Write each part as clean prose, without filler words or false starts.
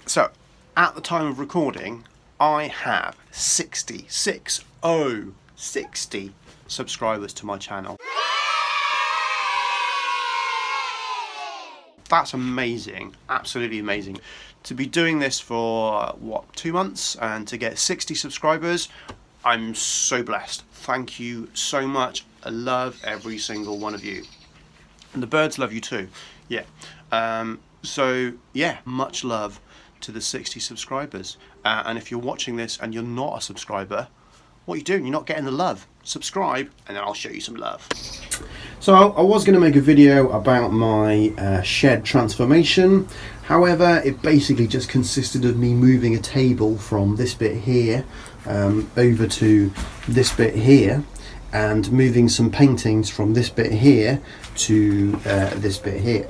So, at the time of recording, I have 60 subscribers to my channel. That's amazing, absolutely amazing. To be doing this for, 2 months, and to get 60 subscribers, I'm so blessed. Thank you so much. I love every single one of you. And the birds love you too. Yeah. So, yeah, much love to the 60 subscribers. And if you're watching this and you're not a subscriber, what are you doing? You're not getting the love. Subscribe, and then I'll show you some love. So I was going to make a video about my shed transformation. However, it basically just consisted of me moving a table from this bit here over to this bit here, and moving some paintings from this bit here to this bit here.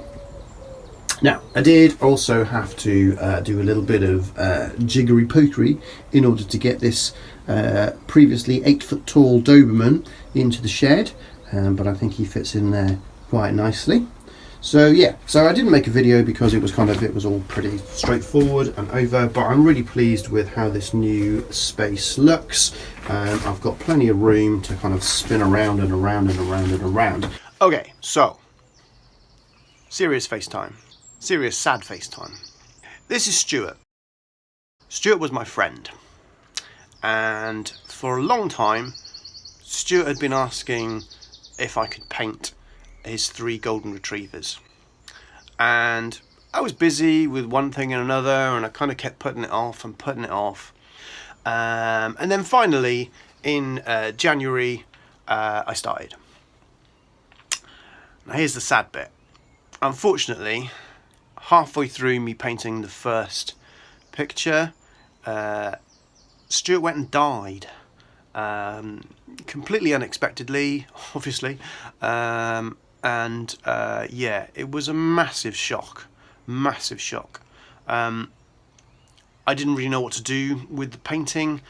Now, I did also have to do a little bit of jiggery pokery in order to get this previously 8-foot tall Doberman into the shed, but I think he fits in there quite nicely. So yeah, so I didn't make a video because it was all pretty straightforward and over, but I'm really pleased with how this new space looks. I've got plenty of room to kind of spin around and around and around and around. Okay, so serious FaceTime. Serious sad FaceTime. This is Stuart. Stuart was my friend, and for a long time Stuart had been asking if I could paint his 3 golden retrievers, and I was busy with one thing and another, and I kind of kept putting it off and putting it off, and then finally in January I started. Now here's the sad bit. Unfortunately, halfway through me painting the first picture, Stuart went and died, completely unexpectedly, obviously, yeah, it was a massive shock. I didn't really know what to do with the painting,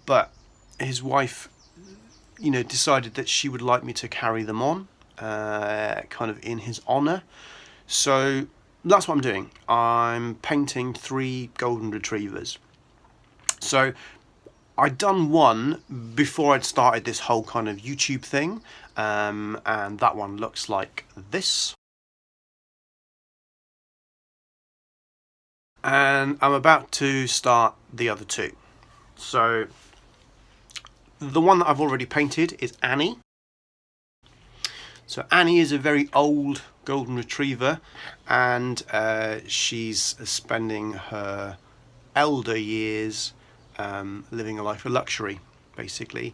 but his wife, decided that she would like me to carry them on, kind of in his honour. So that's what I'm doing. I'm painting 3 golden retrievers. So I'd done one before I'd started this whole kind of YouTube thing, and that one looks like this. And I'm about to start the other 2. So the one that I've already painted is Annie. So Annie is a very old golden retriever, and she's spending her elder years living a life of luxury, basically.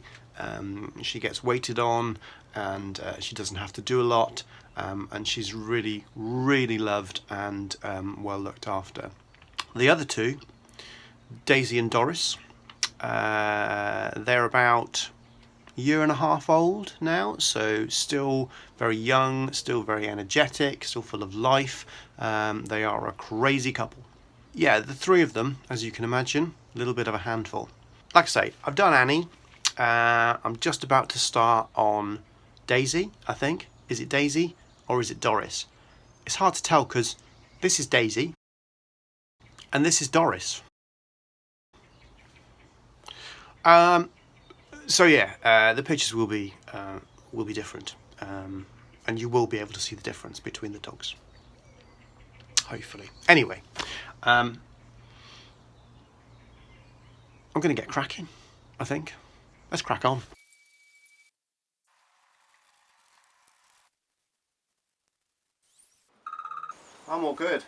She gets waited on, and she doesn't have to do a lot, and she's really, really loved and well looked after. The other 2, Daisy and Doris, they're about a 1.5 years old now, so still very young, still very energetic, still full of life. They are a crazy couple. Yeah, the 3 of them, as you can imagine, a little bit of a handful. Like I say, I've done Annie. I'm just about to start on Daisy, I think. Is it Daisy or is it Doris? It's hard to tell because this is Daisy and this is Doris. So yeah, the pictures will be different, and you will be able to see the difference between the dogs, hopefully. Anyway, I'm going to get cracking, I think. Let's crack on. I'm all good.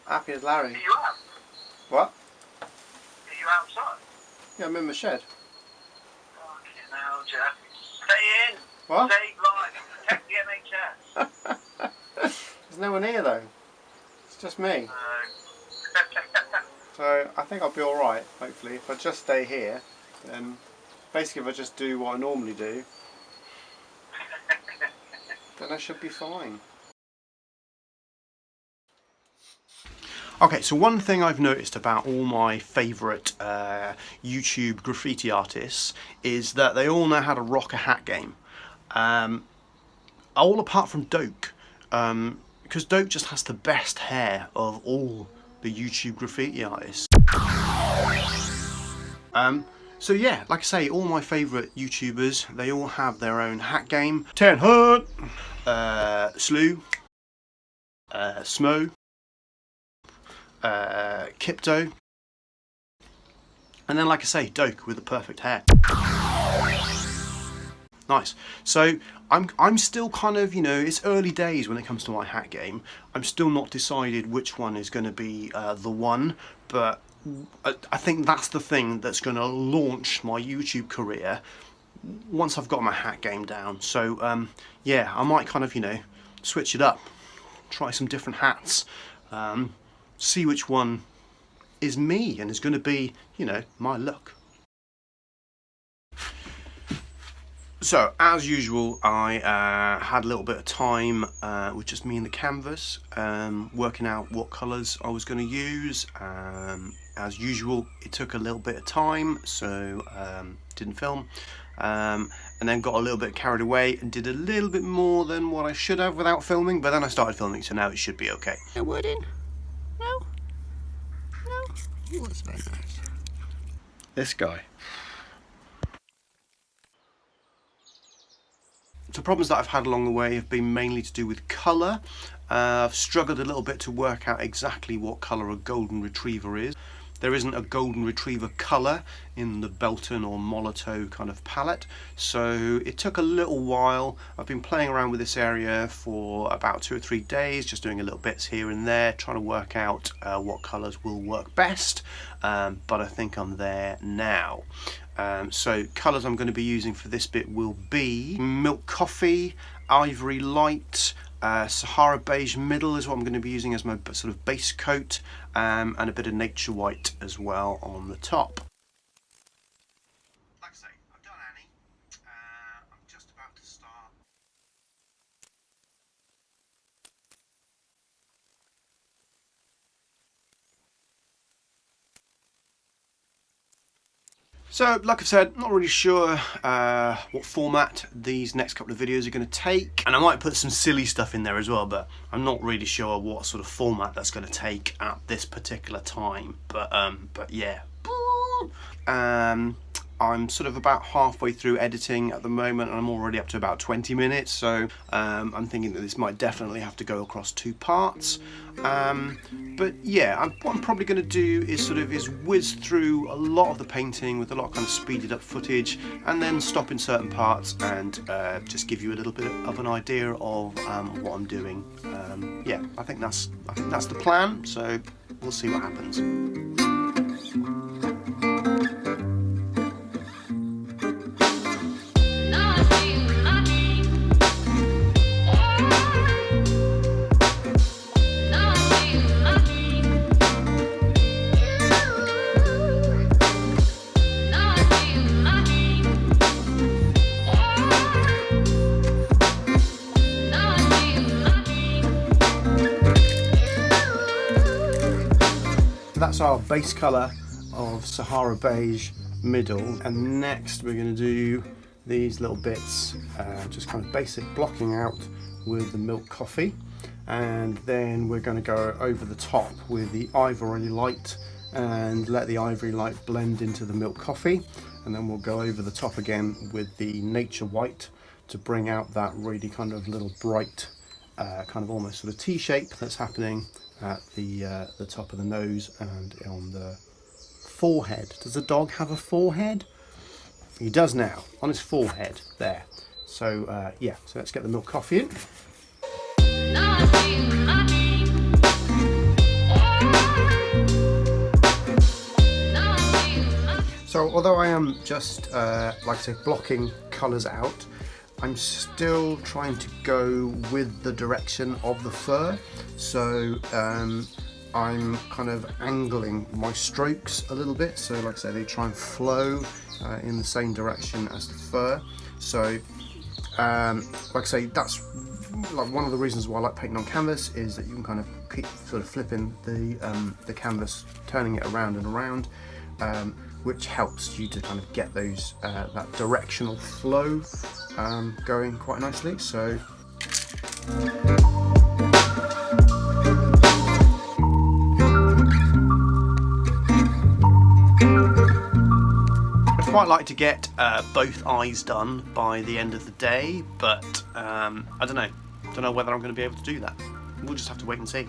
Happy as Larry. Are you out? What? Are you outside? Yeah, I'm in my shed. Fucking hell, Jeff. Stay in. What? Save life. Protect the NHS. There's no one here though. It's just me. So I think I'll be alright, hopefully. If I just stay here, then basically if I just do what I normally do, then I should be fine. Okay, so one thing I've noticed about all my favourite YouTube graffiti artists is that they all know how to rock a hat game. All apart from Doke, because Doke just has the best hair of all the YouTube graffiti artist. So yeah, like I say, all my favourite YouTubers, they all have their own hat game. Ten Hunt, Slew, Smo, Kipto, and then like I say, Doke with the perfect hair. Nice. So I'm still kind of, you know, it's early days when it comes to my hat game. I'm still not decided which one is going to be the one, but I think that's the thing that's going to launch my YouTube career once I've got my hat game down. So yeah, I might kind of, you know, switch it up, try some different hats, see which one is me and is going to be, you know, my look. So, as usual, I had a little bit of time with just me and the canvas, working out what colours I was going to use. As usual, it took a little bit of time, so didn't film. And then got a little bit carried away and did a little bit more than what I should have without filming, but then I started filming, so now it should be okay. No word in? No? No? Oh, that's very nice. This guy. The problems that I've had along the way have been mainly to do with colour. I've struggled a little bit to work out exactly what colour a golden retriever is. There isn't a golden retriever colour in the Belton or Molotow kind of palette, so it took a little while. I've been playing around with this area for about 2 or 3 days, just doing a little bits here and there, trying to work out what colours will work best, but I think I'm there now. So colours I'm going to be using for this bit will be Milk Coffee, Ivory Light, Sahara Beige Middle is what I'm going to be using as my sort of base coat, and a bit of Nature White as well on the top. Like I say, I've done Annie. I'm just about to start. So, like I've said, not really sure what format these next couple of videos are going to take, and I might put some silly stuff in there as well, but I'm not really sure what sort of format that's going to take at this particular time. But yeah. I'm sort of about halfway through editing at the moment, and I'm already up to about 20 minutes, so I'm thinking that this might definitely have to go across 2 parts. But yeah, what I'm probably going to do is whiz through a lot of the painting with a lot of kind of speeded up footage, and then stop in certain parts and just give you a little bit of an idea of what I'm doing. Yeah, I think that's the plan, so we'll see what happens. That's our base colour of Sahara Beige Middle, and next we're going to do these little bits, just kind of basic blocking out with the Milk Coffee, and then we're going to go over the top with the Ivory Light and let the Ivory Light blend into the Milk Coffee, and then we'll go over the top again with the Nature White to bring out that really kind of little bright, kind of almost sort of T-shape that's happening at the top of the nose and on the forehead. Does the dog have a forehead? He does now, on his forehead there. So yeah, so let's get the Milk Coffee in. So although I am just, like I say, blocking colours out, I'm still trying to go with the direction of the fur. So I'm kind of angling my strokes a little bit. So like I say, they try and flow in the same direction as the fur. So like I say, that's like one of the reasons why I like painting on canvas, is that you can kind of keep sort of flipping the canvas, turning it around and around, which helps you to kind of get those that directional flow going quite nicely. So quite like to get both eyes done by the end of the day, but I don't know whether I'm going to be able to do that. We'll just have to wait and see.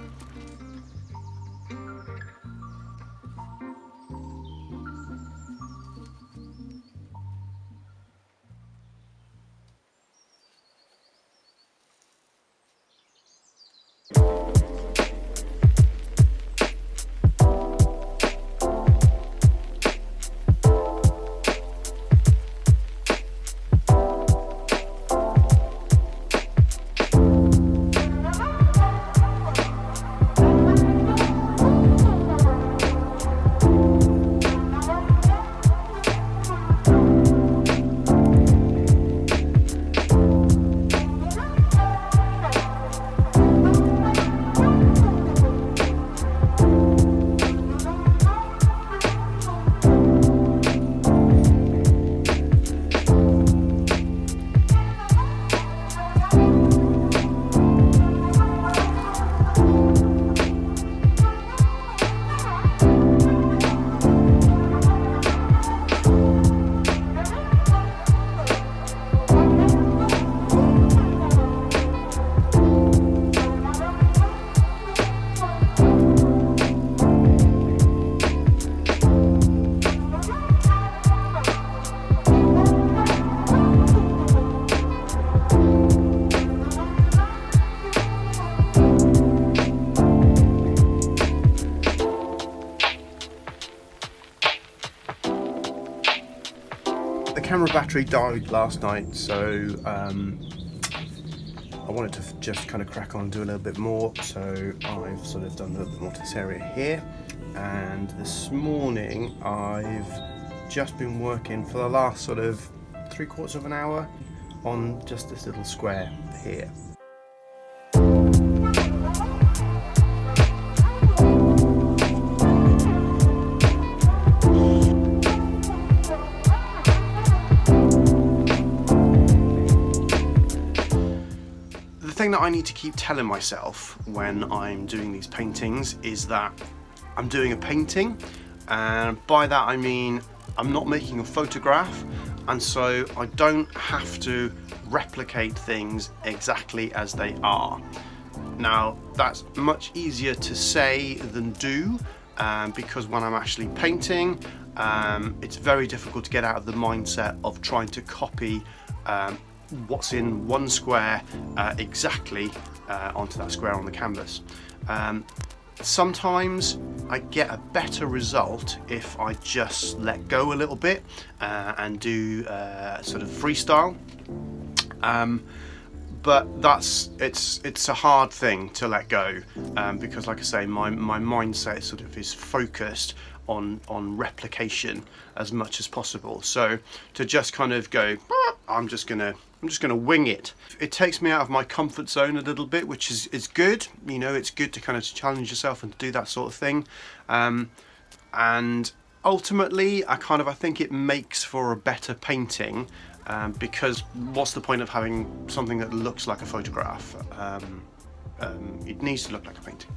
The camera battery died last night, so I wanted to just kind of crack on and do a little bit more, so I've sort of done a little bit more to this area here. And this morning I've just been working for the last sort of 3/4 of an hour on just this little square here. The thing that I need to keep telling myself when I'm doing these paintings is that I'm doing a painting, and by that I mean I'm not making a photograph, and so I don't have to replicate things exactly as they are. Now that's much easier to say than do, because when I'm actually painting, it's very difficult to get out of the mindset of trying to copy what's in one square exactly onto that square on the canvas. Sometimes I get a better result if I just let go a little bit and do sort of freestyle, but it's a hard thing to let go, because like I say, my mindset sort of is focused on replication as much as possible. So to just kind of go, I'm just gonna wing it. It takes me out of my comfort zone a little bit, which is good. You know, it's good to kind of challenge yourself and to do that sort of thing. And ultimately, I think it makes for a better painting, because what's the point of having something that looks like a photograph? It needs to look like a painting.